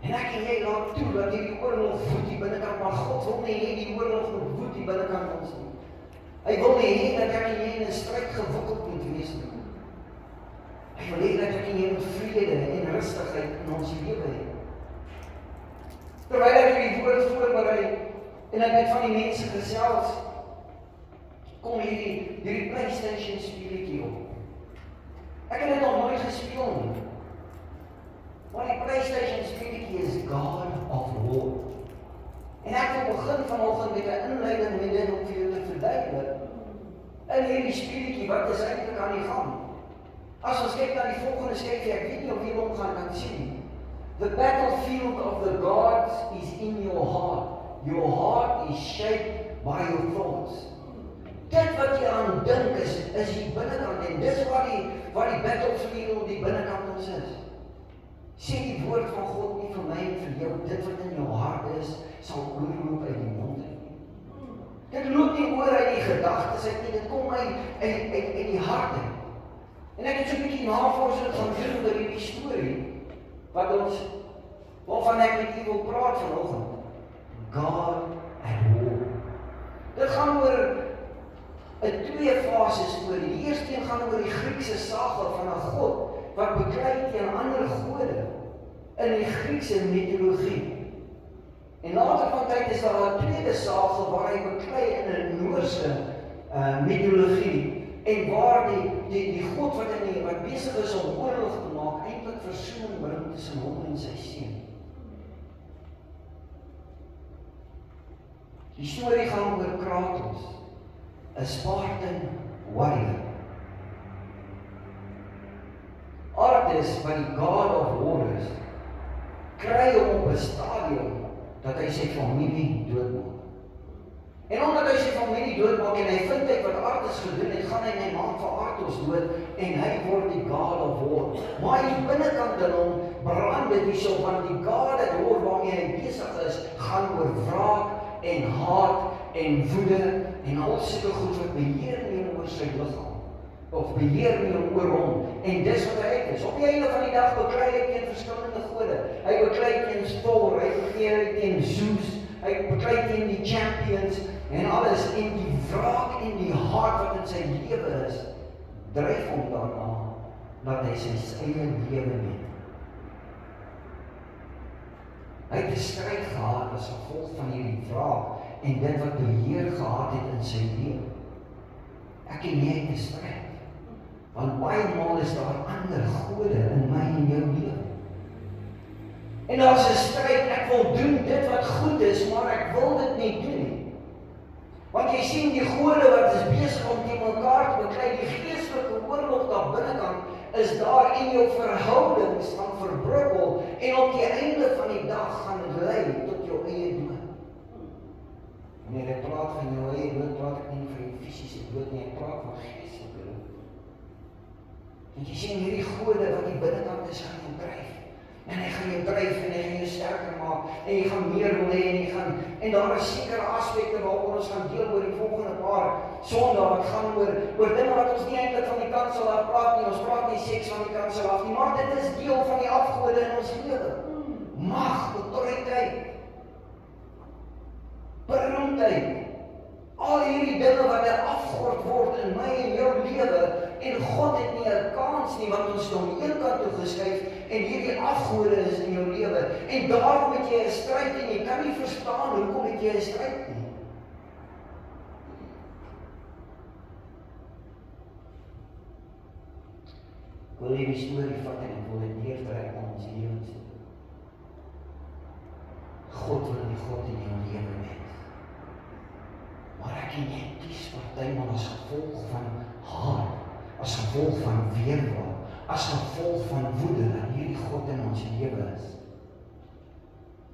En ek en jy laat toe dat hierdie oorlog voed die binnekant, maar God wil nie hê die oorlog moet voed die binnekant ons nie. Hy wil nie hê dat ek en jy in 'n stryd gewikkeld moet wees nie. Hy wil hê dat ek en jy moet vrede en rustigheid in ons lewe hê. Terwyl ek die woord voorberei en ek het van die mense gesels, kom hierdie PlayStation speletjie op. Ek het dit nog nooit gespeel nie. Maar die PlayStation speletjie is God of War. En ek wil begin vanoggend met 'n inleiding met dit om vir julle te verduidelik. In hierdie speletjie, wat is eintlik aan die gang? As ons kyk na die volgende skyfie, ek weet nie of julle hom gaan kan sien. The battlefield of the gods is in your heart. Your heart is shaped by your thoughts. Dit wat jy aan dink is die binnekant en dis wat die battlefield die binnekant ons is. Sê die woord van God nie vir my en vir jou, dit wat in jou hart is, sal oorloop uit die mond uit. Dit loop nie oor uit die gedagtes uit nie, dit kom uit die hart uit. En ek het so 'n bietjie navorsing gaan doen oor hierdie storie, waarvan ek met u wil praat vanoggend. God at war. Dit gaan oor 'n twee fases oor. Die eerste een gaan oor die Griekse saga van 'n God wat beklei teen ander gode in die Griekse mitologie. En later van tyd is daar 'n tweede saga waar hy beklei in 'n Noorse mitologie en waar die God wat besig is om oorlog te maak, eintlik versoening bring tussen hom en sy seun. Die storie gaan oor Kratos, 'n Spartan warrior. Artemis, wat die God of War is, kry hom op 'n stadium dat hy sy familie doodmaak. En omdat hy sy familie doodmaak en hy vind uit wat Artemis gedoen het, gaan hy maak vir Artemis dood en hy word die God of War. Maar die binnekant in hom brand dit hierso, want die God of War waarmee hy besig is, gaan oor wraak en haat en woede en al sulke goed wat beheer neem oor sy liggaam of beheer neem oor hom. En dis wat hy is. Op die einde van die dag beklei hy teen verskillende gode. Hy beklei teen Thor, hy beklei teen Zeus, hy beklei teen die champions en alles, en die wraak en die haat wat in sy lewe is, dryf hom daarna dat hy sy eie lewe neem. Hy het 'n stryd gehad as gevolg van hierdie wraak en dit wat beheer gehad het in sy lewe. Ek en jy het 'n stryd. Want baie maal is daar ander gode in my en jou lewe. En daar's 'n stryd, ek wil doen dit wat goed is, maar ek wil dit nie doen nie. Want jy sien die gode wat is besig om teen mekaar te beklei, die geestelike oorlog daar binnekant, is daar in jou verhoudings van verbrokkel, en op die einde van die dag gaan dit lei tot jou eie dood. Wanneer ek praat van jou eie dood, praat ek nie van die fisiese dood nie, ek praat van geestelike dood. Want jy sien hierdie gode wat die binnekant is, gaan jou dryf. En hy gaan jou dryf en hy gaan jou sterker maak en jy gaan meer wil hê en daar is sekere aspekte waaroor ons gaan deel oor die volgende paar Sondae wat gaan oor dinge wat ons nie eintlik van die kansel af praat nie. Ons praat nie seks van die kansel af nie, maar dit is deel van die afgode in ons lewe. Mag, autoriteit, beroemdheid, al hierdie dinge wat afgord word in my en jou lewe, en God het nie 'n kans nie, want ons het hom eenkant toe geskuif en hierdie afgode is in jou lewe. En daarom het jy 'n stryd en jy kan nie verstaan hoekom het jy 'n stryd nie. Ek wil hierdie storie vat en ek wil dit neertrek aan ons lewens. God wil die God in jou lewe hê. Maar ek en jy kies partymal as gevolg van haat, as gevolg van weerwar, as gevolg van woede dat hierdie God in ons lewe is.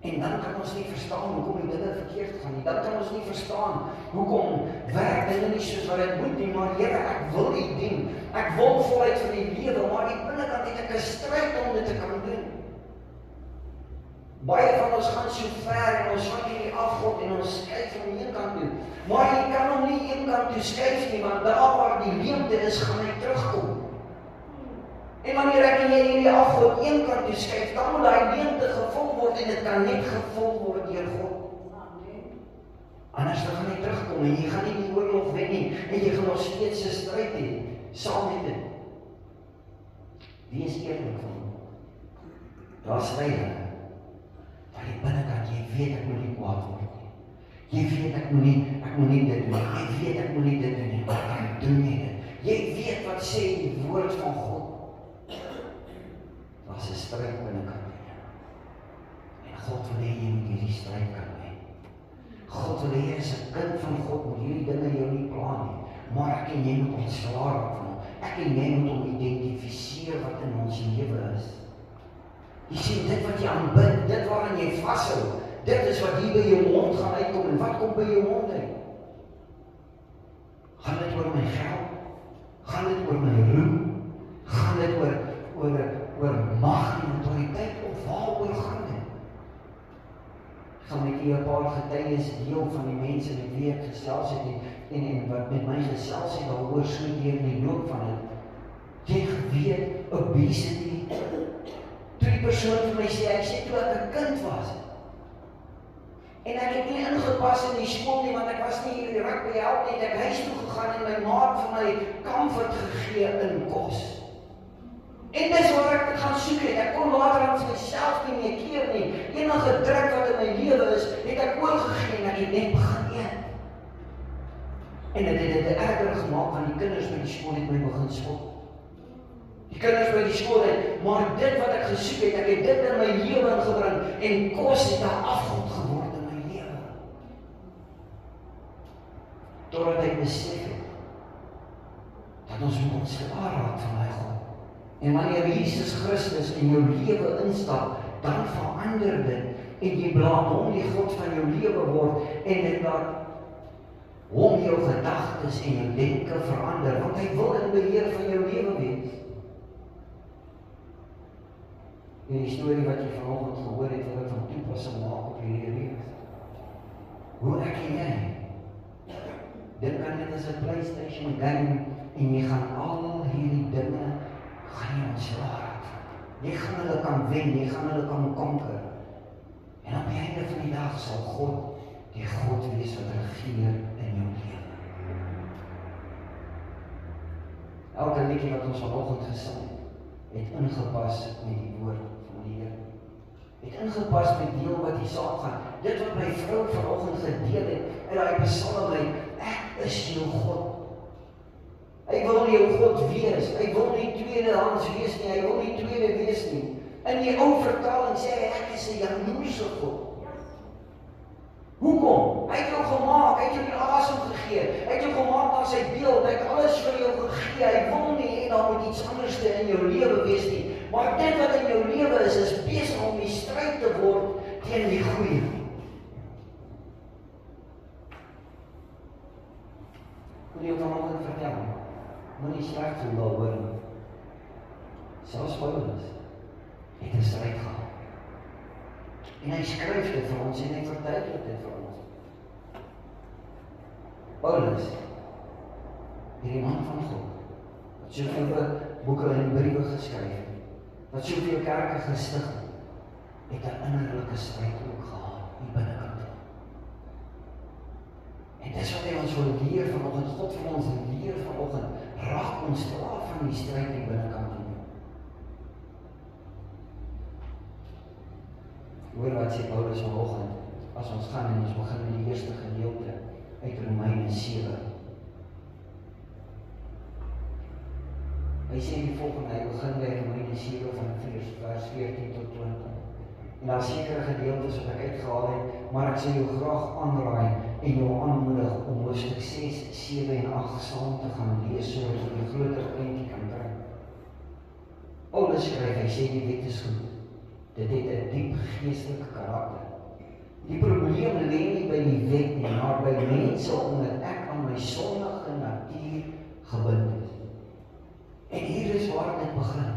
En dan kan ons nie verstaan hoekom die dinge verkeerd gaan nie. Dan kan ons nie verstaan hoekom werk dinge nie soos wat dit moet nie. Maar Here, ek wil U dien. Ek wil voluit van U lewe, maar die binnekant het ek 'n stryd om dit te kan doen. Baie van ons gaan so ver en ons vat hierdie afgod en ons skuif hom eenkant toe. Maar jy kan hom nie eenkant toe skuif nie, want daar waar die leemte is, gaan hy terugkom. En wanneer ek en jy hierdie afgod een kant toe skuif, dan moet daai leemte gevul word en dit kan net gevul word deur God. Anders dan gaan jy terugkom en jy gaan nie die oorlog wen nie en jy gaan nog steeds 'n stryd hê saam met dit. Wees eerlik van hom. Daar stryd maar die binnekant, jy weet ek moet nie kwaad word nie. Jy weet ek moet nie dit doen. Jy weet ek moet nie dit doen nie, maar ek doen nie dit. Jy weet wat sê die woord van God. Daar's 'n stryd binnekant in jou. En God wil hê jy moet hierdie stryd kan wen. God wil hê jy is 'n kind van God, moet hierdie dinge jou nie pla nie. Maar ek en jy moet ontslae raak van hom. Ek en jy moet hom identifiseer wat in ons lewe is. Jy sien, dit wat jy aanbid, dit waarin jy vashou, dit is wat hier by jou mond gaan uitkom. En wat kom by jou mond uit? Gaan dit oor my geld? Gaan dit oor my roem? Gaan dit oor mag en autoriteit? Of waaroor gaan dit? Ek gaan met jy 'n paar getuies deel van die mense met wie ek gesels het en wat met my gesels het daaroor so deur die loop van dit. Jy geweet, obesity. Toe die persoon vir my sê, ek sê toe ek 'n kind was. En ek het nie ingepas in die skool nie, want ek was nie hier rugby help nie. Ek huis toe gegaan en my maat vir my comfort gegee in kos. En dis waar ek gaan soek het. Ek kon later aan myself nie meer keer nie. Enige druk wat in my lewe is, het ek oorgegee en ek het net begin eet. En dit het erger gemaak want die kinders by die skool het my begin spot. Die kinders by die skool het, maar dit wat ek gesoek het, ek het dit in my lewe ingebring en kos het 'n afgod geword in my lewe. Totdat ek besef het dat ons moet ontslae raak van my God. En wanneer Jesus Christus in jou lewe instap, dan verander dit en jy laat hom die God van jou lewe word en dit laat hom jou gedagtes en jou denke verander, want hy wil in beheer van jou lewe wees. En die storie wat jy vanoggend gehoor het, wil ek van toepassing maak op hierdie reeks. Hoe ek en jy, dink aan dit as 'n PlayStation game en jy gaan al hierdie dinge gaan jy ontslae raak. Jy gaan hulle kan wen, jy gaan hulle kan konker. En op die einde van die dag sal God die God wees wat regeer in jou lewe. Elke liedjie wat ons vanoggend gesing het ingepas met die woord van die Here. Het ingepas met deel wat hier saamgaan. Dit wat my vrou vanoggend gedeel het in daai psalm, ek is jou God. Hy wil nie jou God wees, hy wil nie tweedehands wees nie, hy wil nie tweede wees nie. In die ou vertaling sê hy, ek is 'n jaloerse God. Hoekom? Hy het jou gemaak, hy het jou die asem gegee, hy het jou gemaak na sy beeld, hy het alles vir jou gegee, hy wil nie hê daar moet iets anders in jou lewe wees nie. Maar dit wat in jou lewe is besig om die stryd te word teen die goeie. Wil jy vanoggend vertel? Moenie sleg voel daaroor nie. Selfs Paulus het 'n stryd gehad. En hy skryf dit vir ons en hy verduidelik dit vir ons. Paulus, hierdie man van God, wat soveel boeke en briewe geskryf het, wat soveel kerke gestig het 'n innerlike stryd ook gehad, hier binnekant. En dis wat hy ons wil leer vanoggend, God vir ons leer vanoggend, raak ons slaaf van die stryd hier binnekant. Hoor wat sê Paulus vanoggend, as ons gaan en ons begin met die eerste gedeelte uit Romeine 7. Hy sê die volgende, hy begin by Romeine 7 van vers 14 tot 20. En daar sekere gedeeltes wat ek uitgehaal het, maar ek sê jou graag aanraai en jou aanmoedig om hoofstuk 6, 7 en 8 saam te gaan lees, sodat jy 'n groter prentjie kan kry. Paulus skryf, hy sê die wet is goed. Dit het 'n diep geestelike karakter. Die probleem lê nie by die wet nie, maar by mense omdat ek aan my sondige natuur gebind is. En hier is waar dit begin.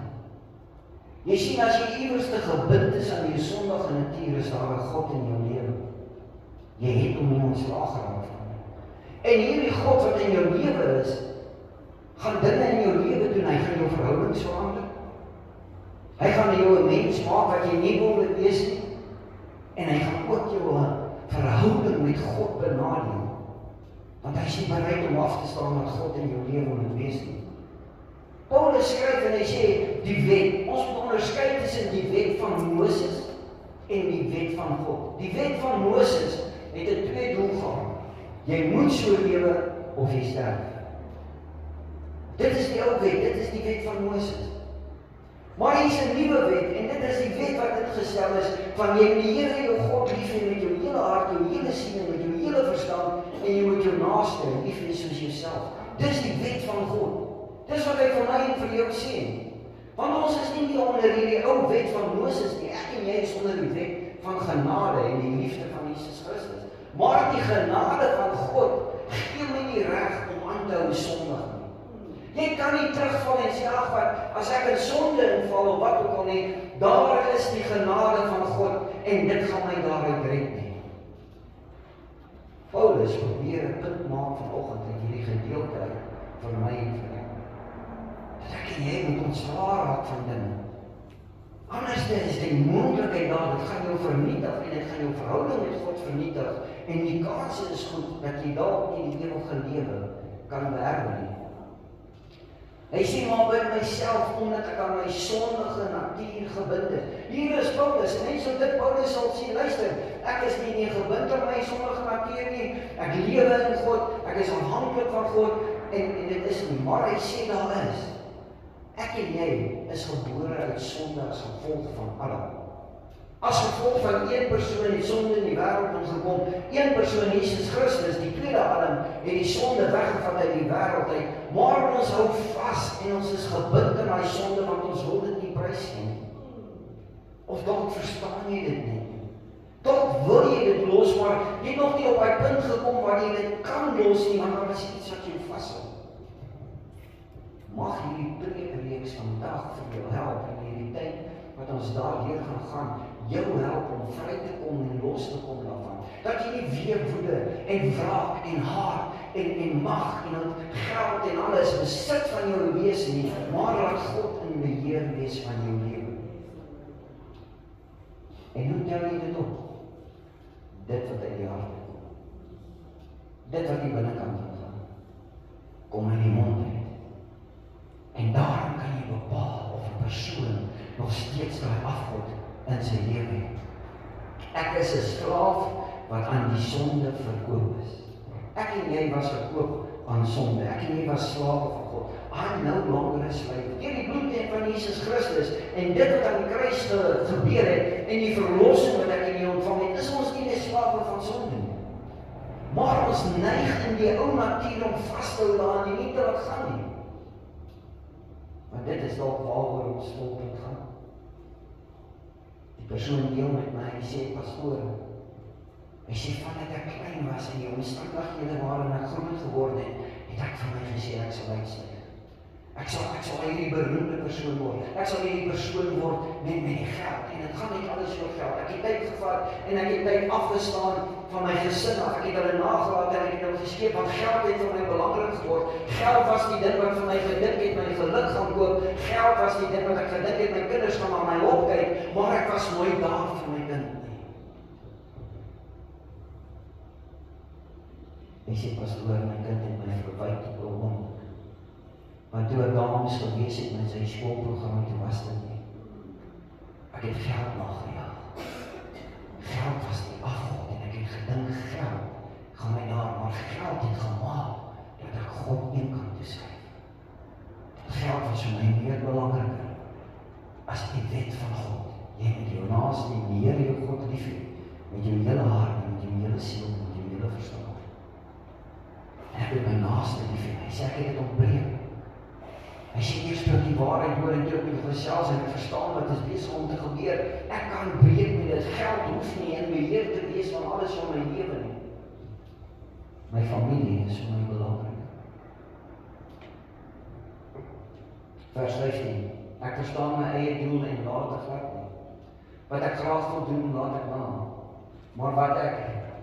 Jy sien, as jy iewers te gebind is aan jou sondige natuur, is daar 'n God in jou lewe. Jy het hom nie ontslae geraak van hom. En hierdie God wat in jou lewe is, gaan dinge in jou lewe doen, hy gaan jou verhoudings verander. Hy gaan jou 'n mens maak wat jy nie wil wees nie. En hy gaan ook jou 'n verhouding met God benadeel. Want hy is nie bereid om af te staan dat God in jou lewe moet wees nie. Paulus skryf en hy sê, die wet, ons moet onderskei tussen die wet van Moses en die wet van God. Die wet van Moses het 'n twee doel gehad. Jy moet so lewe of jy sterf. Dit is die ou wet, dit is die wet van Moses. Maar hier is 'n nuwe wet, en dit is die wet wat ingestel is, van jy moet die Here jou God lief hê met jou hele hart, jou hele siel en met jou hele verstand, en jy moet jou naaste lief hê soos jouself. Dis die wet van God. Dis wat hy vir my en vir jou sê. Want ons is nie meer onder hierdie ou wet van Moses nie. Ek en jy is onder die wet van genade en die liefde van Jesus Christus. Maar die genade van God gee my nie reg om aan te hou sondig nie. Jy kan nie terugval en sê, ag wat, as ek in sonde inval of wat ook al nie, daar is die genade van God en dit gaan my daaruit red nie. Paulus probeer 'n punt maak vanoggend in hierdie gedeelte vir my en vir jou. Dat ek en jy moet ontslae raak van dinge. Anders is die moontlikheid daar, dit gaan jou vernietig en dit gaan jou verhouding met God vernietig en die kans is goed dat jy dalk nie die ewige lewe kan beerwe nie. Hy sê maar by myself, omdat ek aan my sondige natuur gebind is. Hier is Paulus, en so dit Paulus sal sê, luister, ek is nie gebind aan my sondige natuur nie, ek lewe in God, ek is afhanklik van God, en dit is nie, maar hy sê daar is, ek en jy is gebore uit sonde as gevolg van Adam. As gevolg van een persoon het sonde in die wêreld ingekom, een persoon, Jesus Christus, die tweede Adam, het die sonde weggevat uit die wêreld uit, maar ons hou vas en ons is gebind in daai sonde want ons wil dit nie prys nie. Of dalk verstaan jy dit nie. Dalk wil jy dit los, maar jy het nog nie op daai punt gekom waar jy dit kan los nie, want daar is iets wat jou vashou. Mag hierdie preekreeks vandag vir jou help in hierdie tyd wat ons daardeur gaan, jou help om vry te kom en los te kom daarvan. Dat jy nie weer woede en wraak en haat en mag en geld en alles besit van jou wees nie, maar laat God in beheer wees van jou lewe. En hoe tel jy dit op? Dit wat uit die hart kom. Dit wat die binnekant gaan. Kom in die mond uit. En daarom kan jy bepaal of 'n persoon nog steeds daai afgod in sy lewe het. Ek is 'n slaaf wat aan die sonde verkoop is. Ek en jy was verkoop aan sonde. Ek en jy was slawe van God. I'm no longer a slave. Deur die bloed van Jesus Christus en dit wat aan die kruis gebeur het en die verlossing wat ek en jy ontvang het, is ons nie meer slawe van sonde nie. Maar ons neig in die ou natuur om vas te hou daaraan en nie te laat gaan nie. Want dit is dalk waaroor ons volgend gaan. Die persoon deel met my, hy sê, pastoor, hy sê, vandat ek klein was en die omstandighede waarin ek groot geword het, het ek vir my gesê, ek sal uitsluit. Ek sal hierdie beroemde persoon word. Ek sal hierdie persoon word met die geld. En dit gaan nie alles oor geld. Ek het tyd gevat en ek het tyd afgestaan van my gesin af. Ek het hulle nagelaat en ek het hulle geskeep, want geld het vir my belangrik geword. Geld was die ding wat vir my gedink het, my geluk gaan koop. Geld was die ding wat ek gedink het, my kinders gaan aan my opkyk, maar ek was nooit daar vir my kind nie. Hy sê, pastoor, my kind het my verwyd op 'n hond. Want toe ek dames gewees het met sy skoolprogram, toe was dit nie. Ek het geld nagejaag. Geld was die afgod en ek het gedink, geld gaan my daar, maar geld het gemaak dat ek God een kant toe skryf. Geld was vir my meer belangriker as die wet van God. Jy moet jou naaste die Here jou God lief hê, met jou hele hart, met jou hele siel, met jou hele verstand. En ek het my naaste lief hê. Hy sê ek het dit ontbreek. Hy sê eers toe die waarheid hoor en toe op die gesels en ek verstaan wat is besig om te gebeur. Ek kan breek met dit. Geld hoef nie in beheer te wees van alles van my lewe nie. My familie is vir my belangrik. Vers 15. Ek verstaan my eie doel en laat dit glad nie. Wat ek graag wil doen, laat ek na. Maar wat ek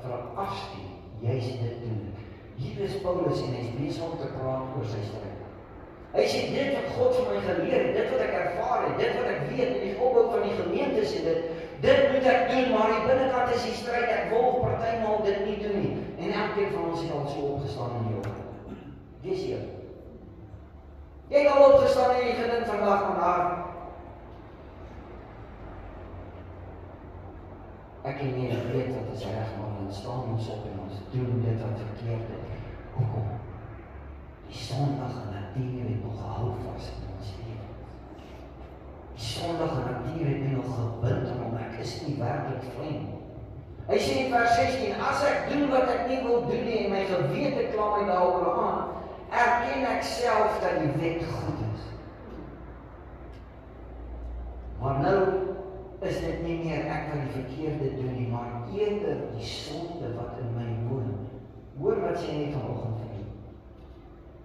verafskuw, juist dit doen. Hier is Paulus en hy is besig om te praat oor sy stryd. Hy sê, dit wat God vir my geleer het, dit wat ek ervaar het, dit wat ek weet in die opbou van die gemeentes en dit moet ek doen, maar die binnekant is die stryd, ek wil partymaal dit nie doen nie. En elkeen van ons het al so opgestaan in die oggend. Wees jy? Jy het al opgestaan en jy gedink vandag, maar ek en jy weet wat is reg, maar dan staan ons op en ons doen dit wat verkeerd is. Hoekom? Die sondige natuur het nog gehou vas in ons lewe. Die sondige natuur het nie nog gebind aan hom, ek is nie werklik vry nie. Hy sê in vers 16, as ek doen wat ek nie wil doen nie en my gewete kla my daaroor aan, erken ek self dat die wet goed is. Maar nou is dit nie meer ek wat die verkeerde doen nie, maar eerder die sonde wat in my woon. Hoor wat sê hy vanoggend vir jou.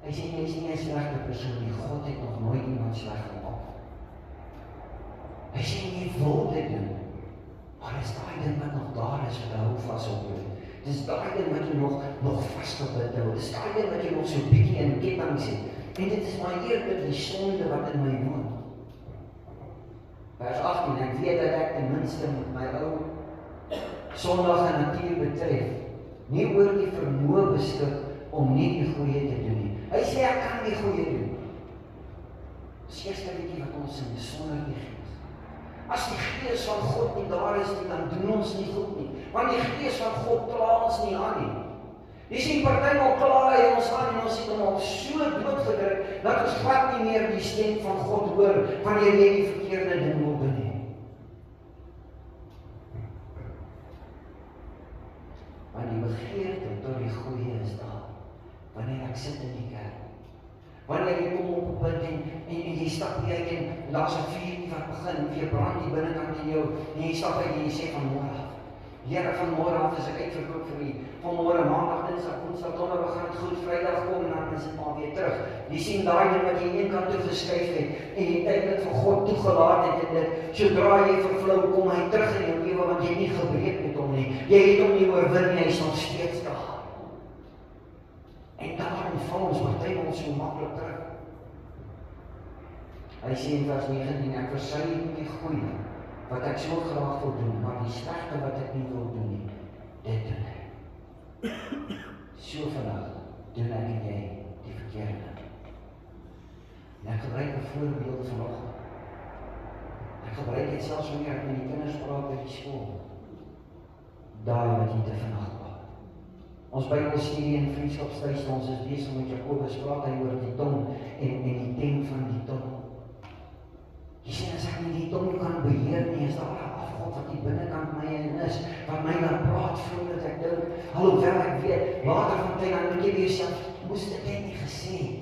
Hy sê, jy is nie 'n slegte persoon nie, God het nog nooit iemand sleg gemaak. Hy sê, jy wil dit doen, maar is daai ding wat nog daar is, wat hou vas op jou. Dis daai ding wat jy nog vastgebind hou, dis daai ding wat jy nog so bietjie in ketting sit. En dit is maar eerder die sonde wat in my woon. Vers 18, ek weet dat ek ten minste met my ou sondige natuur betref, nie oor die vermoë beskik om nie die goeie te doen nie. Hy sê ek kan die goeie doen. Dis eerste liedjie wat ons sing, sonder die Gees. As die Gees van God nie daar is nie, dan doen ons nie goed nie. Want die Gees van God kla ons nie aan nie. Jy sien, partymal kla hy ons aan en ons het hom al so doodgedruk, dat ons glad nie meer die stem van God hoor, wanneer jy die verkeerde ding wil doen nie. Want die begeerte tot die goeie is daar. Wanneer ek sit in die kerk, wanneer jy kom op 'n punt en jy stap uit en daar's 'n vuur wat begin, weer brand die binnekant in jou, en jy stap uit en jy sê vanmôre af, Here, vanmôre af is ek uitverkoop vir U, vanmôre maandag, dinsdag, woensdag, donderdag gaan dit goed, Vrydag kom en dan is dit maar weer terug. Jy sien daai ding wat jy een kant toe geskuif het en jy tyd dit vir God toegelaat het en dit, sodra jy vervlou, kom hy terug in jou lewe want jy het nie gebreek met hom nie. Jy het hom nie oorwin nie, hy is nog steeds daar. En daarom val ons partymal so maklik terug. Hy sê in vers 19, ek versuim nie die goeie wat ek so graag wil doen, maar die slegte wat ek nie wil doen nie, dit doen ek. So vandag doen ek en jy die verkeerde. En ek gebruik 'n voorbeeld vanoggend. Ek gebruik dit selfs wanneer ek met die kinders praat by die skool. Daai wat jy te vandag maak. Ons Bybelstudie en vriendskapstuis, ons is besig met Jakobus, praat hy oor die tong en die tent van die tong. Jy sê, as ek nie die tong kan beheer nie, is daar 'n afgod wat die binnekant my in is, wat my dan praat voordat ek dink, alhoewel ek weet, later van tyd dan dink jy by jouself, moes dit net nie gesê nie.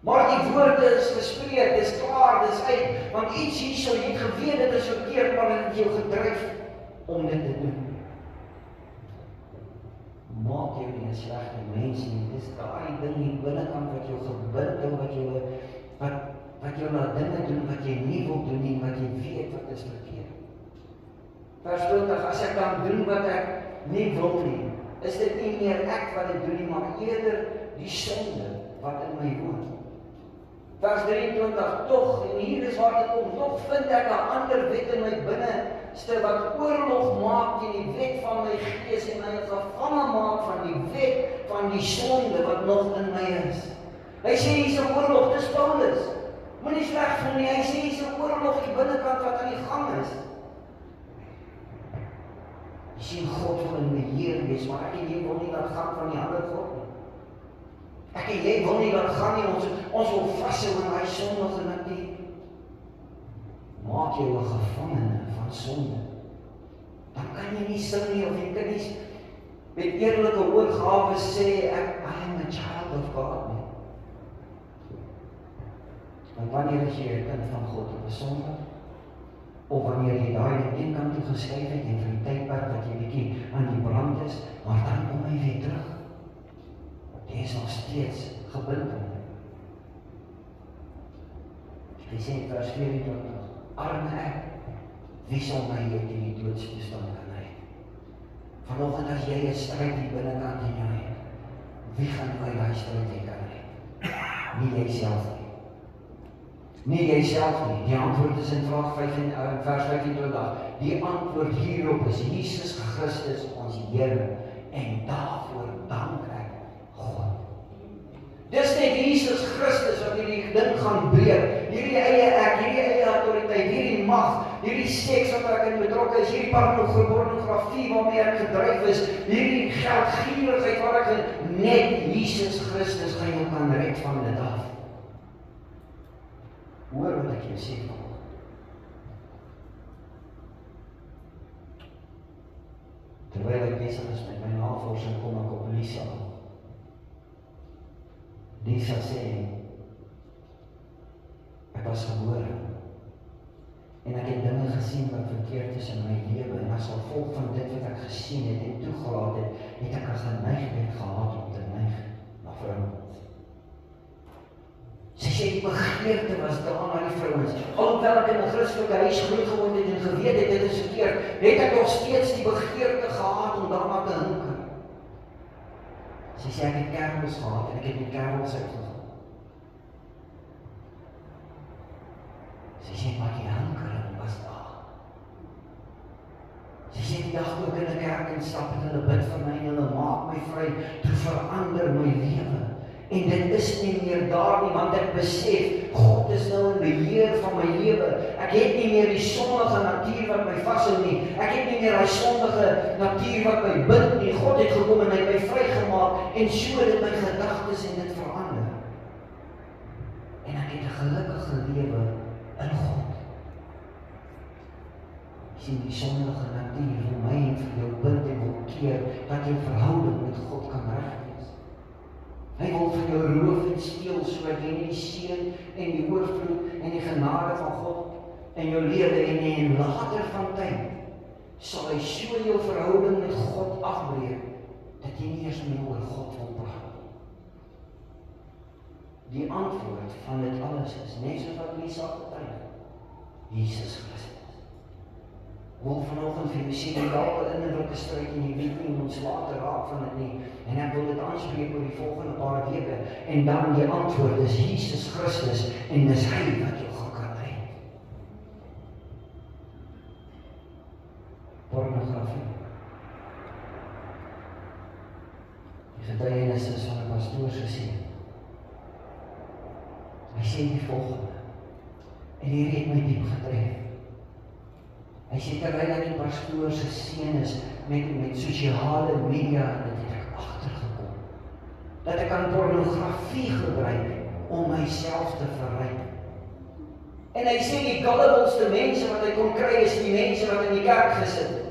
Maar die woorde is gespreek, dis klaar, dis uit, want iets hierso, jy het geweet dit is verkeerd, maar dit het jou gedryf om dit te doen. Maak jou nie 'n slegte mens nie, dis daai ding hier binnekant wat jou gebind hou, wat jou laat dinge doen wat jy nie wil doen nie, wat jy weet wat is verkeerd. Vers 20, as ek dan doen wat ek nie wil nie, is dit nie meer ek wat dit doen nie, maar eerder die sonde wat in my woon. Vers 23, tog, en hier is waar dit kom, tog vind ek 'n ander wet in my binneste wat oorlog maak teen die wet van my gees en my gevange maak van die wet van die sonde wat nog in my is. Hy sê hier's 'n oorlog, dis Paulus. Moenie sleg voel nie, hy sê hier's 'n oorlog die binnekant wat aan die gang is. Jy sien, God wil in beheer wees, maar ek en jy wil nie dat gaan van die ander God nie. Ek en jy wil nie dat gaan nie, ons wil vashou in daai sondige natuur. Maak jou 'n gevangene van sonde. Dan kan jy nie sing nie, of jy kan nie met eerlike oorgawe sê, I am a child of God nie. Want wanneer is jy 'n kind van God op 'n Sondag? Of wanneer jy daai een kant toe geskuif het en vir die tydperk wat jy bietjie aan die brand is, maar dan kom hy weer terug. Jy is nog steeds gebind aan hom. Hy sê in vers 24, arme ek, wie sal my uit die doodstoestand kan red? Vanoggend as jy 'n stryd hier binnekant in jou het, wie gaan my daai stryd kan red? Nie jyself nie. Nie jyself nie. Die antwoord is in vers 25. Die antwoord hierop is Jesus Christus ons Here en daarvoor dank ek God. Dis net Jesus Christus wat hierdie ding gaan breek. Hierdie eie ek, hierdie eie autoriteit, hierdie mag, hierdie seks wat ek in betrokke is, hierdie pornografie waarmee ek gedryf is, hierdie geldgierigheid waar ek net Jesus Christus gaan jou kan red van dit af. Hoor wat ek jou sê vanoggend. Terwyl ek besig is met my navorsing, kom ek op Lisa. Lisa sê, ek was gebore en ek het dinge gesien wat verkeerd is in my lewe en as gevolg van dit wat ek gesien het en toegelaat het, het ek 'n geneigtheid gehad om te neig na vrouens. Sy sê die begeerte was daar na die vrouens. Alhoewel ek in 'n Christelike huis groot geword het en geweet het dit is verkeerd, het ek nog steeds die begeerte gehad om daarna te hinker. Sy sê ek het kerels gehad en ek het die kerels uitgegaan. Sy sê maar die hinkering was daar. Sy sê die dag toe ek in 'n kerk instap en hulle bid vir my en hulle maak my vry, toe verander my lewe. En dit is nie meer daar nie, want ek besef, God is nou in beheer van my lewe. Ek het nie meer die sondige natuur wat my vashou nie. Ek het nie meer die sondige natuur wat my bind nie. God het gekom en hy het my vrygemaak en so het my gedagtes en dit verander. En ek het 'n gelukkige lewe in God. Sien die sondige natuur vir my en vir jou bind en wil keer dat jou verhouding met God kan reg wees. Hy wil vir jou roof en steel sodat jy nie die seën en die oorvloed en die genade van God in jou lewe en later van tyd sal hy so jou verhouding met God afbreek dat jy nie eers meer oor God wil praat. Die antwoord van dit alles is net soos wat Lisa getuig. Jesus Christus. Ek wil vanoggend vir julle sê, jy dalk 'n innerlike stryd en jy weet nie ons later raak van dit nie. En ek wil dit aanspreek oor die volgende paar weke. En dan die antwoord is Jesus Christus en dis hy wat jou gaan kan red. Pornografie. Die getuienis is van 'n pastoor gesê. Hy sê die volgende. En hier het my diep getref. Hy sê terwyl hy die pastoor se seun is met sosiale media en dit het ek agtergekom. Dat ek aan pornografie gebruik om myself te verryk. En hy sê die gullibleste mense wat hy kon kry is die mense wat in die kerk gesit het.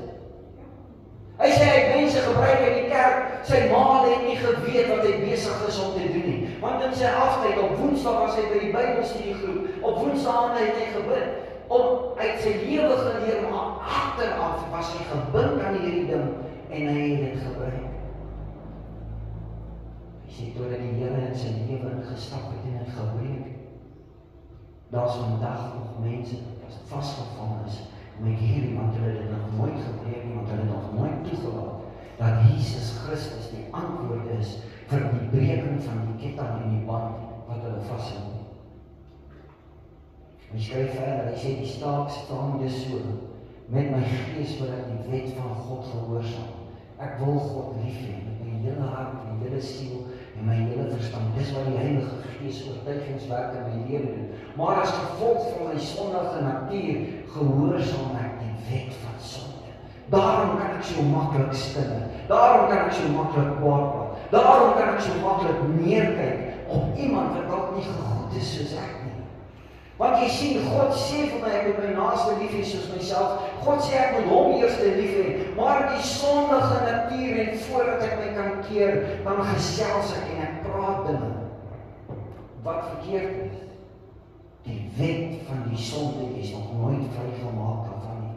Hy sê hy het mense gebruik in die kerk, sy ma het nie geweet wat hy besig is om te doen nie. Want in sy aftyd, op Woensdag was hy by die Bybelstudiegroep, op Woensdae het hy gebid. Om uit sy lewe geleer, maar agteraf was hy gebind aan hierdie ding en hy het dit gebruik. Hy sê totdat die Here in sy lewe ingestap het en dit gebreek. Daar's vandag nog mense wat vasgevang is met hierdie, want hulle het dit nog nooit gebreek nie, want hulle het nog nooit toegelaat dat Jesus Christus die antwoord is vir die breking van die ketting en die band wat hulle vashou. Hy skryf verder, hy sê die staak staan dus so, met my gees wil ek die wet van God gehoorsaam. Ek wil God lief hê met my hele hart, my hele siel en my hele verstand. Dis wat die Heilige Gees oortuigingswerk in my lewe doen. Maar as gevolg van my sondige natuur gehoorsaam ek die wet van sonde. Daarom kan ek so maklik stinne. Daarom kan ek so maklik kwaad word. Daarom kan ek so maklik neerkyk op iemand wat dalk nie gegoed is soos ek nie. Want jy sien, God sê vir my, ek moet my naaste lief hê soos myself. God sê ek moet hom eers lief hê. Maar die sondige natuur en voordat ek my kan keer, dan gesels ek en ek praat dinge wat verkeerd is. Die wet van die sonde is nog nooit vrygemaak daarvan nie.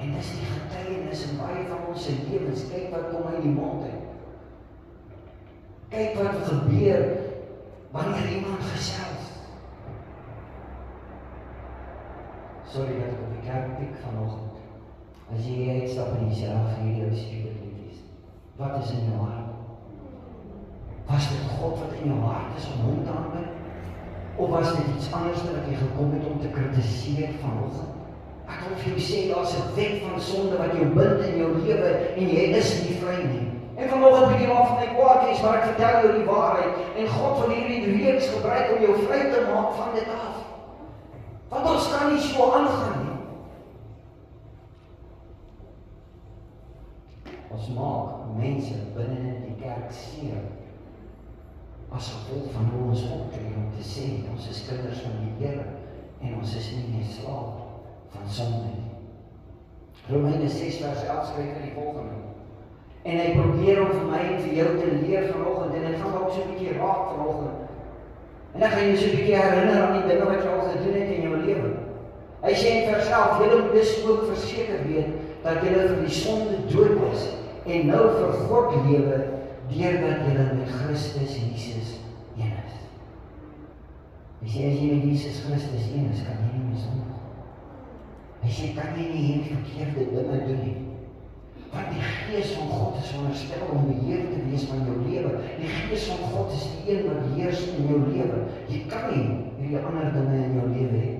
En dis die getuienis in baie van ons lewens. Kyk wat kom uit die mond uit. Kyk wat gebeur wanneer iemand gesels. Sorry dat ek op die kerk piek vanoggend. As jy uitstap en jy sê, ag, hierdie is stupid liedjies. Wat is in jou hart? Was God wat in jou hart is om hom te aanbid? Of was dit iets anders wat jy gekom het om te kritiseer vanoggend? Ek wil vir jou sê, daar's 'n wet van sonde wat jou bind in jou lewe en jy is nie vry nie. En vanoggend bietjie maar van my kwaad wees, maar ek vertel jou die waarheid. En God wil hierdie reeks gebruik om jou vry te maak van dit af. Want ons kan nie so aangaan nie. Ons maak mense binne in die kerk seer as gevolg van hoe ons optree om te sê, ons is kinders van die Here en ons is nie meer slaaf van sonde nie. Romeine 6 vers 11 skryf hy die volgende. En hy probeer om vir my en vir jou te leer vanoggend, en hy gaan ook so 'n bietjie raak vanoggend. En ek gaan jou so 'n bietjie herinner aan die dinge wat jy al gedoen het in jou lewe. Hy sê in vers 11, julle moet dus ook verseker weet dat julle vir die sonde dood is en nou vir God lewe deurdat julle met Christus Jesus een is. Hy sê as jy met Jesus Christus een is, kan jy nie meer sondig. Hy sê kan jy nie hierdie verkeerde dinge doen nie. Want die Gees van God is veronderstel om beheer te wees van jou lewe. Die Gees van God is die een wat heers in jou lewe. Jy kan nie hierdie ander dinge in jou lewe hê.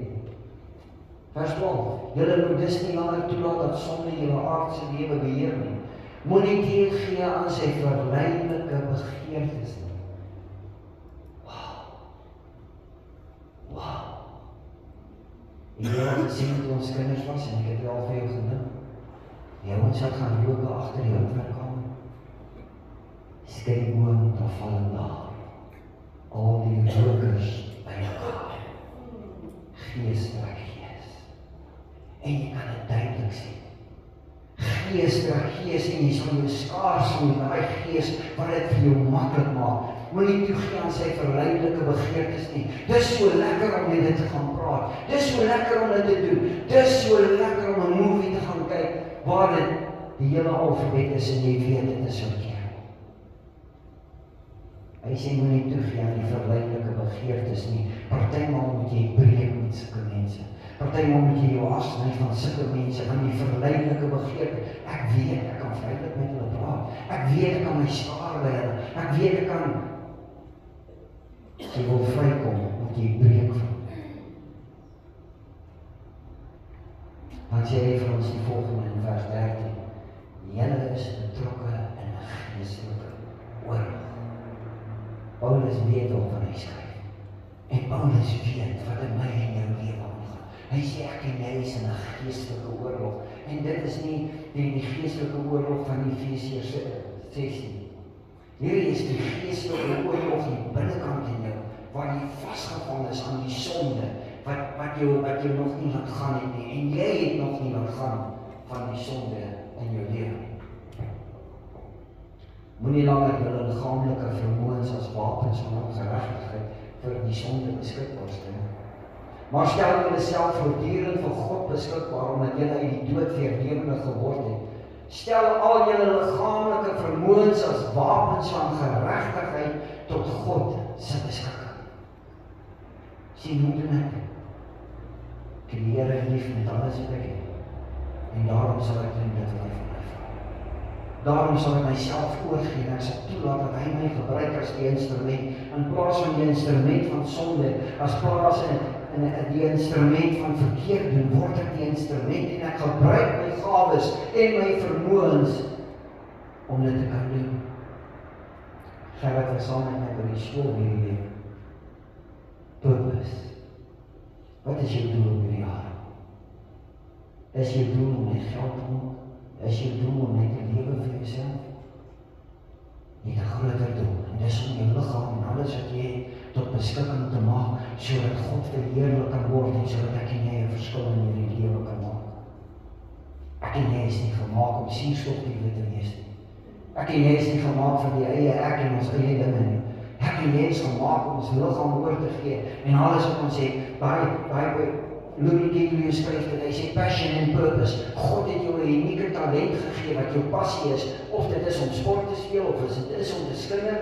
Vers 12. Julle moet dus nie langer toelaat dat sonde julle aardse lewe beheer nie. Moenie teëgee aan sy verleidelike begeertes nie. Wow. Ek het al gesien toe ons kinders was en ek het al vir jou genoem. Die ouens wat gaan loop agter die houtwerkkamer. Skei die boom, dan val hulle daar. Al die rokers by mekaar. Gees trek gees. En jy kan dit duidelik sien. Gees trek gees en jy sal jou skaars met daai gees wat dit vir jou maklik maak. Moenie toegee aan sy verleidelike begeertes nie. Dis so lekker om met dit te gaan praat. Dis so lekker om dit te doen. Dis so lekker om 'n movie te gaan kyk waar dit die hele alfabet is en jy weet dit is verkeerd. Hy sê moenie toegee aan die verleidelike begeertes nie. Partymal moet jy breek met sulke mense. Partymal moet jy jou afsny van sulke mense, van die verleidelike begeerte. Ek weet, ek kan vrylik met hulle praat. Ek weet, ek kan my skaar by hulle. Ek weet, ek kan. As jy wil vrykom, moet jy breek van. Dan sê hy vir ons die volgende in vers 13. Julle is betrokke in 'n geestelike oorlog. Paulus weet waarvan hy skryf. En Paulus weet wat in my en jou lewe aangaan. Hy sê ek en jy is in 'n geestelike oorlog. En dit is nie die geestelike oorlog van Efesiërs 16. Hierdie is die geestelike oorlog in die binnekant in jou, waar jy vasgevang is aan die sonde, wat jou nog nie laat gaan het nie, en jy het nog nie laat gaan van die sonde in jou lewe. Moenie langer julle liggaamlike vermoëns as wapens van ongeregtigheid vir die sonde beskikbaar stel. Maar stel julle self voortdurend vir God beskikbaar, omdat julle uit die dood weer lewendig geword het. Stel al julle liggaamlike vermoëns as wapens van geregtigheid tot God se beskikking. Sien hoe doen ek? Ek die Here lief met alles wat ek het. En daarom sal ek doen dit wat hy van my vra. Daarom sal ek myself oorgee en ek sal toelaat dat hy my gebruik as die instrument, in plaas van die instrument van sonde, as plaas in die instrument van verkeerd doen, word ek die instrument en ek gebruik my gawes en my vermoëns om dit te kan doen. Gerrit was saam met my by die skool hierdie week. Purpose. Wat is jou doel in die jaar? Is jou doel om net geld te maak? Is jou doel om net te lewe vir jouself? Jy het 'n groter doel, en dis om jou liggaam en alles wat jy tot beskikking te maak, sodat God verheerlik kan word en sodat ek en jy 'n verskil in hierdie lewe kan maak. Ek en jy is nie gemaak om suurstofdiewe te wees nie. Ek en jy is nie gemaak vir die eie ek en ons eie dinge nie. Ek en jy is gemaak om ons liggaam oor te gee en alles wat ons sê, baie Louis Giglio skryf dit, hy sê passion and purpose. God het jou 'n unieke talent gegee wat jou passie is, of dit is om sport te speel, of dit is om te skilder,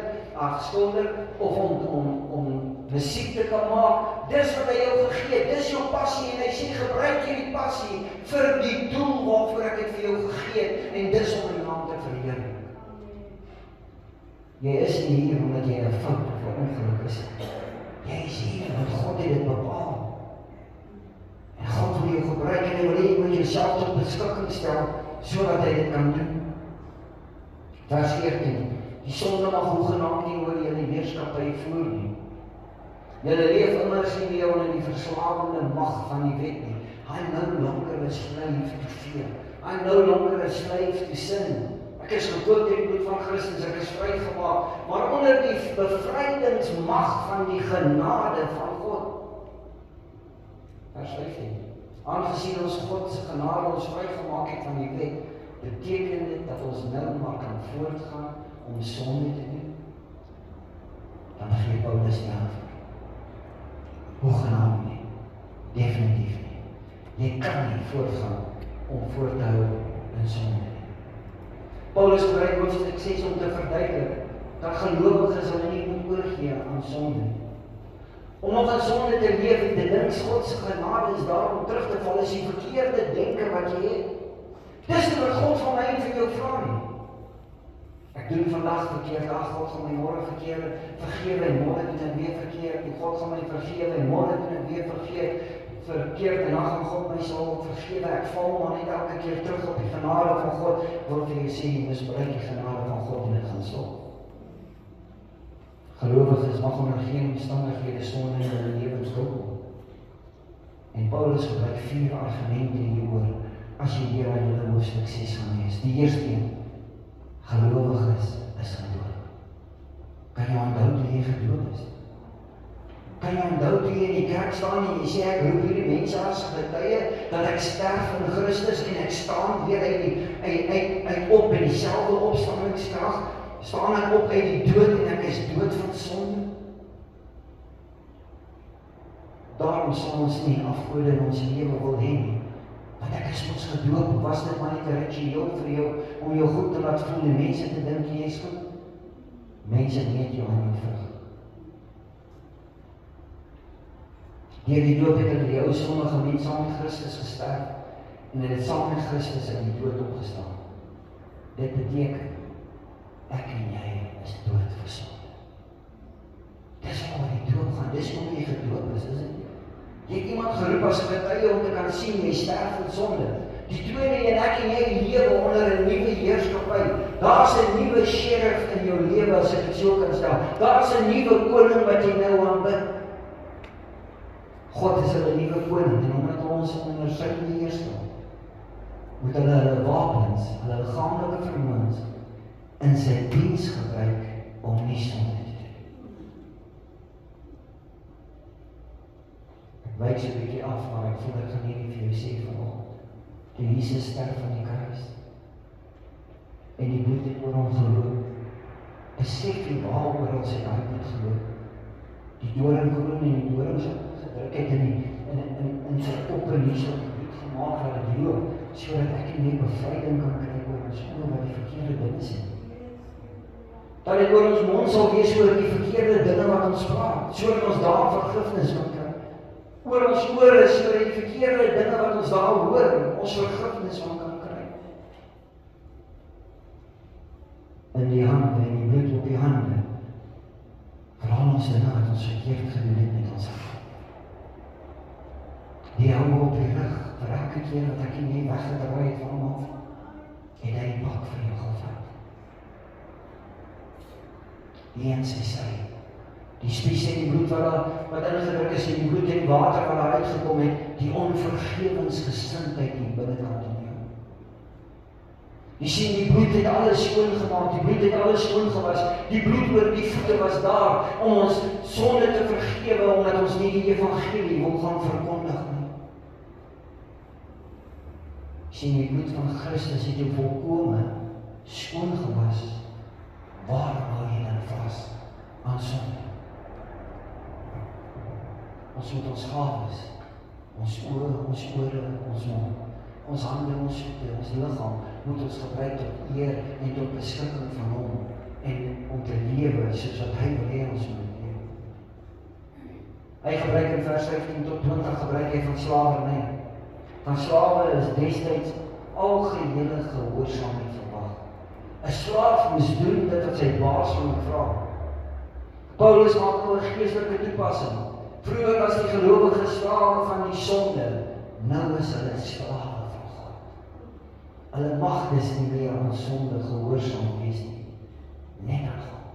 of om musiek te kan maak. Dis wat hy jou gegee het, dis jou passie, en hy sê gebruik hierdie passie vir die doel waarvoor ek dit vir jou gegee het, en dis om die naam te verheerlik. Jy is nie hier omdat jy 'n fout vir ongeluk is ek. Jy is hier, want God het dit bepaal. En God wil jou gebruik en hy wil hê jy moet jouself tot beskikking stel, sodat hy dit kan doen. Vers 14, die sonde mag hoegenaamd nie oor julle heerskappy voer nie. Julle leef immers nie meer onder die verslawende mag van die wet nie. I no longer a slave to fear. I no longer a slave to sin. Ek is gekoop deur die bloed van Christus, ek is vrygemaak, maar onder die bevrydingsmag van die genade van God. Vers 15. Aangesien ons God se genade ons vrygemaak het van die wet, beteken dit dat ons nou maar kan voortgaan om sonde te doen. Dan gee Paulus die antwoord. Hoegenaamd nie, definitief nie. Jy kan nie voortgaan om voort te hou in sonde. Paulus gebruik hoofstuk 6 om te verduidelik dat gelowiges hulle nie moet oorgee aan sonde. Om nog in sonde te leef en te dink God se genade is daar om terug te val is die verkeerde denke wat jy het. Dis nie wat God van my en vir jou vra nie. Ek doen vandag verkeerd, God gaan my môre vergewe en môre doen ek weer verkeerd, en God gaan my vergewe en môre doen ek weer verkeerd en dan gaan God my sal vergewe. Ek val maar net elke keer terug op die genade van God. Wil vir jou sê, jy misbruik die genade van God en dit gaan stop. Gelowiges mag onder geen omstandighede sonde in hulle lewens dophou. En Paulus gebruik 4 argumente hieroor as jy hier aan julle hoofstuk 6 gaan lees. Die eerste een, gelowiges is gedoop. Kan jy onthou toe jy gedoop is? Kan jy onthou toe jy in die kerk staan en jy sê ek roep hierdie mense as getuie dat ek sterf in Christus en ek staan weer uit op in dieselfde opstandingskrag, staan ek op uit die dood en ek is dood van sonde. Daarom sal ons nie afgode in ons lewe wil hê nie. Want ek is ons gedoop, was dit maar net 'n ritueel vir jou om jou goed te laat voel en mense te dink jy is goed. Mense weet jou aan jou vrug. Deur die doop het die ou sondige mens saam met Christus gesterf en het saam met Christus uit die dood opgestaan. Dit beteken ek en jy is dood vir sonde. Dis waar die doop gaan, dis hoe jy gedoop is dit? Jy het iemand geroep as getuie om te kan sien jy sterf in sonde. Die tweede een, ek en jy lewe onder 'n nuwe heerskappy. Daar's 'n nuwe sheriff in jou lewe as ek dit so kan stel. Daar's 'n nuwe koning wat jy nou aanbid. God is 'n nuwe koning en omdat ons onder sy beheer staan, moet hulle wapens, hulle liggaamlike vermoëns in sy diens gebruik om nie sonde te doen. Ek wyk so 'n bietjie af, maar ek voel ek gaan hierdie vir jou sê vanoggend. Toe Jesus sterf aan die kruis en die bloed het oor hom geloop, besef jy waaroor ons sy hart het geloop. Die doringkroon en die dorings gedruk het in sy kop en hier so bloed gemaak dat dit loop, sodat ek en jy bevryding kan kry oor ons oor wat die verkeerde dinge sê. Dat dit oor ons mond sal wees oor die verkeerde dinge wat ons praat, sodat ons daar vergifnis kan kry. Oor ons ore, sodat die verkeerde dinge wat ons daar hoor, ons vergifnis van kan kry. In die hande, en die bloed op die hande, veral ons dinge wat ons verkeerd gedoen het met ons hart. Die hou op die rug, vir elke keer wat ek nie weggedraai het van hom af, het hy die pak vir jou gevat. Die een sy, die spies en die bloed wat ingedruk is en die bloed en die water wat daar uitgekom het, die onvergewensgesindheid die binnekant in jou. Jy sien, die bloed het alles skoongemaak, die bloed het alles skoongewas, die bloed oor die voete was daar om ons sonde te vergewe, omdat ons nie die evangelie wil gaan verkondig nie. Jy sien, die bloed van Christus het jou volkome skoongewas. Waarom hou jy dan vas aan sonde? Ons moet ons gawes, ons oë, ons ore, ons mond, ons hande, ons voete, ons liggaam, moet ons gebruik tot eer en tot beskikking van hom en om te lewe soos wat hy wil hê ons moet lewe. Hy gebruik in vers 15 tot 20 gebruik hy van slawerny. Van slawe is destyds algehele gehoorsaamheid verwag. 'n slaaf moes doen dit wat sy baas van hom vra. Paulus maak nou 'n geestelike toepassing. Vroeger was die gelowige slawe van die sonde, nou is hulle slawe van God. Hulle mag dus nie meer aan sonde gehoorsaam wees nie, net aan God.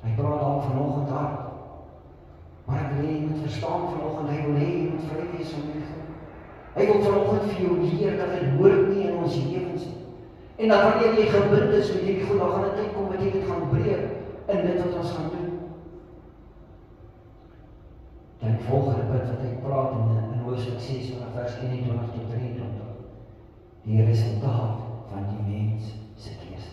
Hy praat dalk vanoggend hard, maar ek wil hê jy moet verstaan vanoggend, hy wil hê jy moet vry wees van hierdie goed. Hy wil vanoggend vir jou leer dat dit hoort nie in ons lewens nie. En dat wanneer jy gebind is met hierdie goed, dan gaan dit tyd kom wat jy dit gaan breek in dit wat ons gaan doen. Dan volgende bid wat hy praat in Hoofstuk 6 van vers 21 tot 23. Die resultaat van die mens se keuse.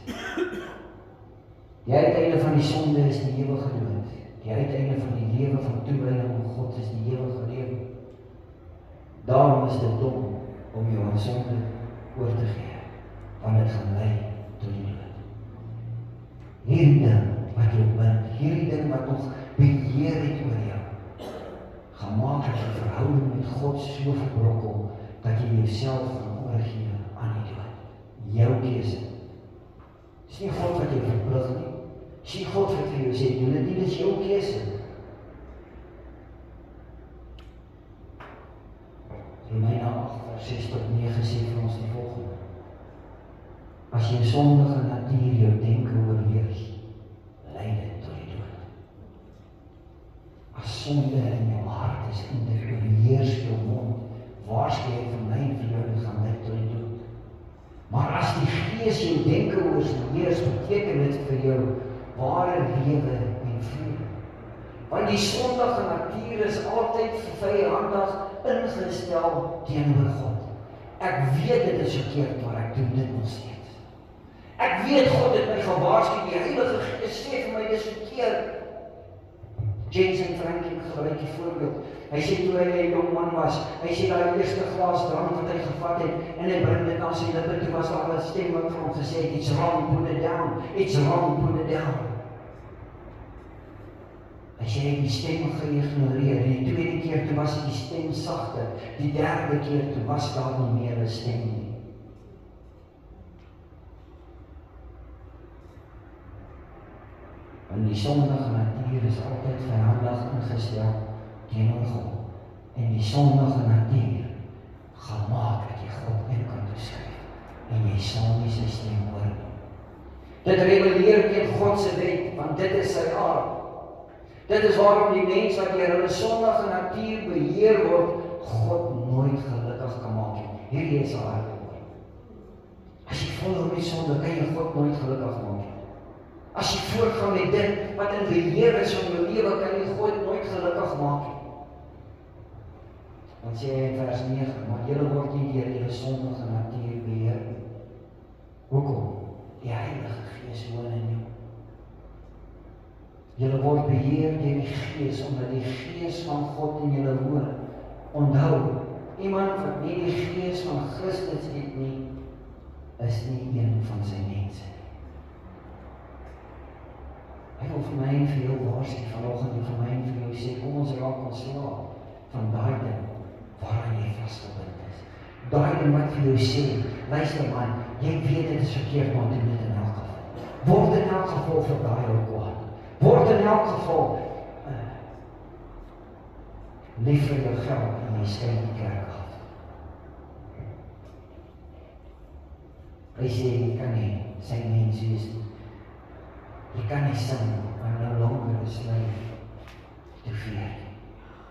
Die uiteinde van die sonde is die ewige dood. Die uiteinde van die lewe van toewyding aan God is die ewige lewe. Daarom is dit dom om jou aan sonde oor te gee, want dit gaan lei tot die dood. Hierdie ding wat jou bind, hierdie ding wat nog beheer het oor jou, gaan maak dat die verhouding met God so verbrokkel, dat jy jouself gaan oorgee aan die dood. Jou keuse. Dis nie God wat jou verplig nie. Dis nie God wat vir jou sê, doen dit nie, dis jou keuse. Romeine 8 vers 6 tot 9 sê vir ons die volgende. As jy sondige natuur jou denke oorheers, lei dit tot die dood. As sonde in jou hart is en dit oorheers jou mond, waarsku jy vir my en vir jou, dit gaan lei tot die dood. Maar as die Gees jou denke oorheers, beteken dit vir jou ware lewe en vrede. Want die sondige natuur is altyd vyhandig ingestel teenoor God. Ek weet dit is verkeerd, maar ek doen dit nog steeds. Ek weet God het my gewaarsku, die Heilige Gees sê vir my dis verkeerd. Jensen Franklin gebruik die voorbeeld. Hy sê toe hy 'n jong man was, hy sê daai eerste glas drank wat hy gevat het en hy bring dit aan sy lippe toe, was daar 'n stem wat vir hom gesê het, "It's wrong, put it down. It's wrong, put it down." Hy sê hy het die stem geïgnoreer. Die tweede keer toe was die stem sagter. Die derde keer toe was daar nie meer 'n stem nie. En die sondige natuur is altyd vyhandig ingestel teenoor God. En die sondige natuur gaan maak dat jy God in kan beskryf. En jy sal nie sy stem hoor nie. Dit rebelleer teen God se wet, want dit is sy aard. Dit is waarom die mens wat deur hulle sondige natuur beheer word, God nooit gelukkig kan maak nie. Hierdie is 'n harde woord. As jy volhou met sonde, kan jy God nooit gelukkig maak nie. As jy voortgaan met dit wat in beheer is van jou lewe, kan jy God nooit gelukkig maak nie. Dan sê hy in vers 9, maar julle word nie deur julle sondige natuur beheer nie. Hoekom? Die Heilige Gees woon in jou. Julle word beheer deur die Gees, omdat die Gees van God in julle woon. Onthou, iemand wat nie die Gees van Christus het nie, is nie een van sy mense. Hy wil vir my en vir jou waarsku vanoggend en vir my en vir jou sê, kom ons raak ontslae van daai ding waaraan jy vasgebind is. Daai ding wat vir jou sê, luister man, jy weet dit is verkeerd, maar doen dit in elk geval. Word in elk geval vir daai ou kwaad. Word in elk geval lief vir jou geld en jy skyn die kerk af. Hy sê, jy kan nie sy mens wees nie. Jy kan nie sin, maar no longer is slave to fear.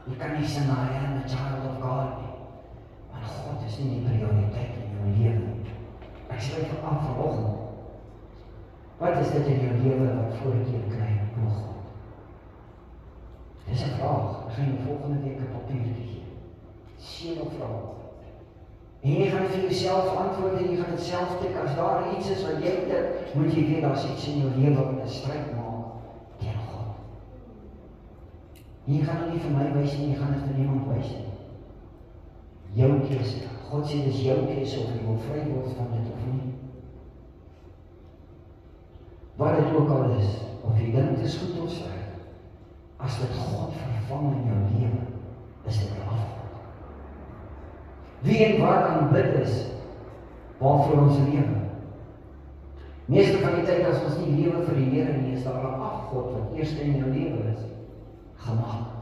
Jy kan nie sin, I am a child of God nie. Want God is nie die prioriteit in jou lewe. Ek sê vir af vanoggend, wat is dit in jou lewe wat voorkeur kry oor God? Dis 'n vraag. Ek gaan jou volgende week 'n papiertjie gee. Seën of vraag. En jy gaan vir jouself antwoord en jy gaan dit self tik. As daar iets is wat jy dit, moet jy weet daar's iets in jou lewe wat 'n stryd maak teen God. Jy gaan nie vir my wys nie, jy gaan dit vir niemand wys nie. Jou keuse. God sê dis jou keuse of jy wil vry word van dit of nie. Wat dit ook al is, of jy dink dit is goed of sleg, as dit God vervang in jou lewe, is dit 'n afgod. Wie en wat aanbid is, waarvoor ons lewe. Meeste van die tyd as ons nie lewe vir die Here nie, is daar 'n afgod wat eerste in jou lewe is. Gemaak.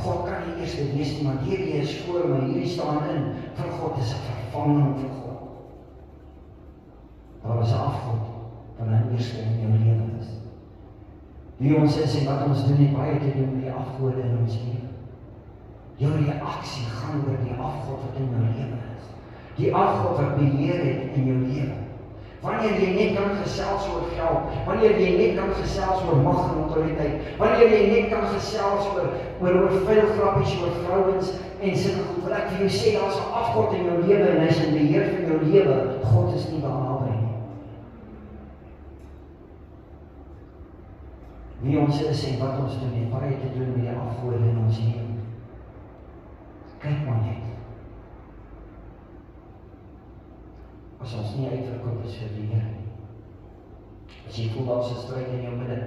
God kan nie eerste wees nie, want hierdie is voor my, hierdie staan in, vir God is 'n vervanging vir God. Daar is 'n afgod, wat dan eerste in jou lewe is. Wie ons is en wat ons doen, het baie te doen met die afgode in ons lewe. Jou reaksie gaan oor die afgod wat in jou lewe is. Die afgod wat beheer het in jou lewe. Wanneer jy net kan gesels oor geld, wanneer jy net kan gesels oor mag en autoriteit, wanneer jy net kan gesels oor veel grappies oor vrouens en sulke goed, wil ek vir jou sê, daar is 'n afgod in jou lewe en hy is in beheer van jou lewe. God is nie daar naby nie. Wie ons is en wat ons doen, het baie te doen met die afgode in ons lewe. Kyk maar net. As ons nie uitverkoop is vir die Here nie. As jy voel daar is 'n stryd in jou midde,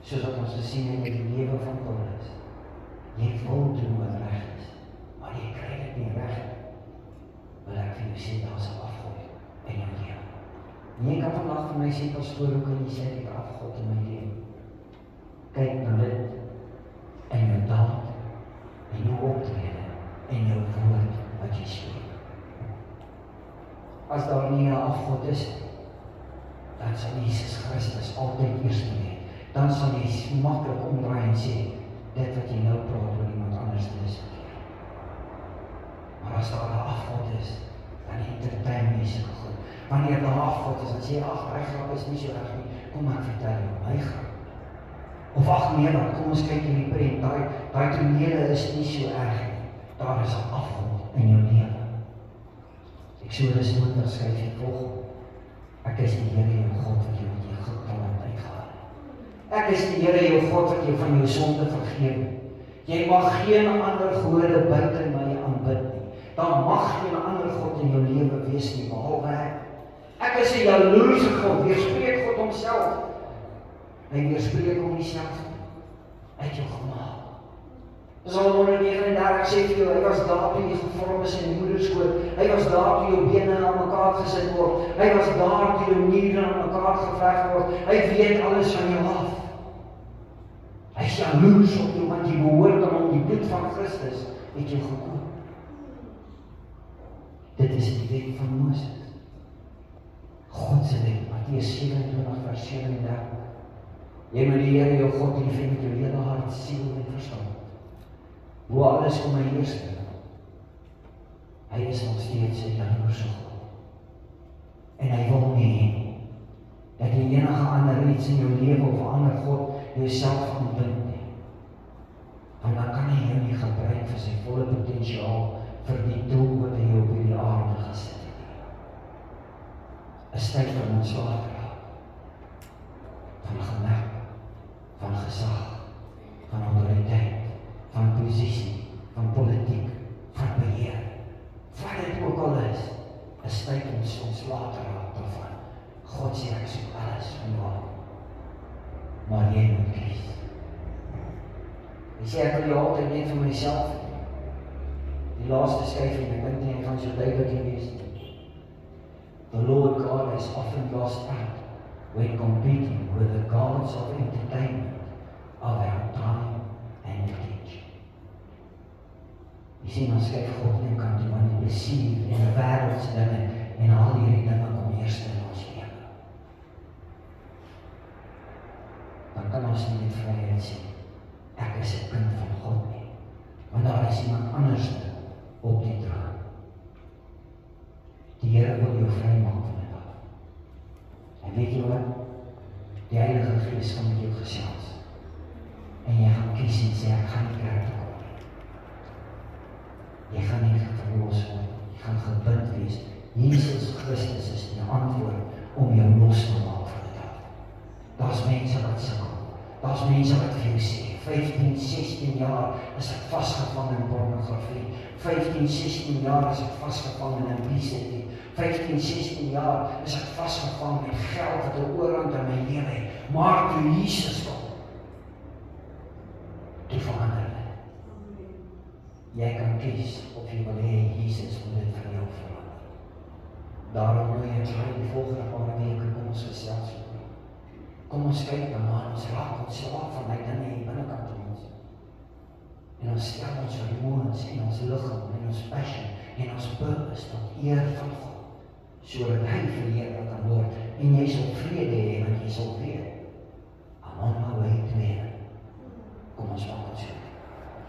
soos wat ons gesien het in die lewe van Paulus. Jy wil doen wat reg is, maar jy kry dit nie reg. Wil ek vir jou sê, daar is 'n afgod in jou lewe. Jy kan vandag vir my sê, pastoor, hoe kan jy sê ek het 'n afgod in my lewe? Kyk na dit in jou daad, in jou optrede, in jou woord wat jy spreek. As daar nie 'n afgod is, dan sal Jesus Christus altyd eers wees. Dan sal jy maklik omdraai en sê, dit wat jy nou praat oor iemand anders is verkeerd. Maar as daar 'n afgod is, dan entertain jy sulke goed. Wanneer daar 'n afgod is, dan sê jy, ag, daai grap is nie so reg nie, kom ek vertel jou my grap. Of ag nee, dan kom ons kyk hierdie prent, daai tonele is nie so erg nie. Daar is 'n afgod in jou lewe. Eksodus 20 skryf hy volg. Ek is die Here jou God wat jou uit Egipte land uitgehaal het. Ek is die Here jou God wat jou van jou sonde vergewe het. Jy mag geen ander gode buite my aanbid nie. Daar mag geen ander God in jou lewe wees nie, behalwe ek. Ek is 'n jaloerse God, weerspreek God homself. Hy weerspreek hom nie self nie. Hy het jou gemaak. Psalm 139 sê vir jou, hy was daar toe jy gevorm is in die moederskoot. Hy was daar toe jou bene aan mekaar gesit word. Hy was daar toe jou niere aan mekaar gevleg word. Hy weet alles van jou af. Hy is jaloers op jou, want jy behoort aan hom, die bloed van Christus het jou gekoop. Dit is die wet van Moses. God se wet, Matteus 27 vers 37. Jy moet die Here jou God lief hê met jou hele hart, siel en verstand. Hoe alles kom hy eerste. Hy is nog steeds 'n jaloerse God. En hy wil nie dat jy enige ander iets in jou lewe of 'n ander God jouself aanbind nie. Want dan kan hy jou nie gebruik vir sy volle potensiaal vir die doel wat hy op hierdie aarde gesit het. 'n Tyd van ontslae raak. Van gemerk, van gesag, van autoriteit, van posisie, van politiek, van beheer. Wat dit ook al is, 'n tyd om ons later raak daarvan. God sê ek soek alles van jou af. Maar jy moet kies. Hy sê ek wil jou altyd net vir myself. Die laaste skyfie, ek dink nie, hy gaan so duidelik wees nie. The Lord God is often lost out when competing with the gods of entertainment of our time and attention. Jy sien, ons kyk God nie kan doen, want die plesier en die wêreldse dinge en al hierdie dinge kom eerst in ons lewe. Dan kan ons nie met vryheid sê, ek is 'n kind van God nie, want daar is iemand anders op die troon. Die Here wil jou vrymaak van dit af. En weet jy wat? Die Heilige Gees gaan met jou gesels. En jy gaan kies en sê, ek gaan nie kerk toe kom nie. Jy gaan nie verlos word, jy gaan gebind wees. Jesus Christus is die antwoord om jou los te maak van dit af. Daar's mense wat sukkel. Daar's mense wat vir jou sê, 15, 16 jaar is ek vasgevang in pornografie. 15, 16 jaar is ek vasgevang in obesity. 15, 16 jaar is ek vasgevang met geld wat 'n oorhand in my lewe het. Maar toe Jesus kom, toe verander dit. Jy kan kies of jy wil hê Jesus moet dit vir jou verander. Daarom nooi ek jou die volgende paar weke, kom ons gesels oor dit. Kom ons kyk na maar, ons raak ontslaaf van die dinge hier binnekant in ons. En ons stel ons vermoëns en ons liggaam en ons passion en ons purpose tot eer van God, sodat hy verheerlik kan word en jy sal vrede hê, want jy sal weet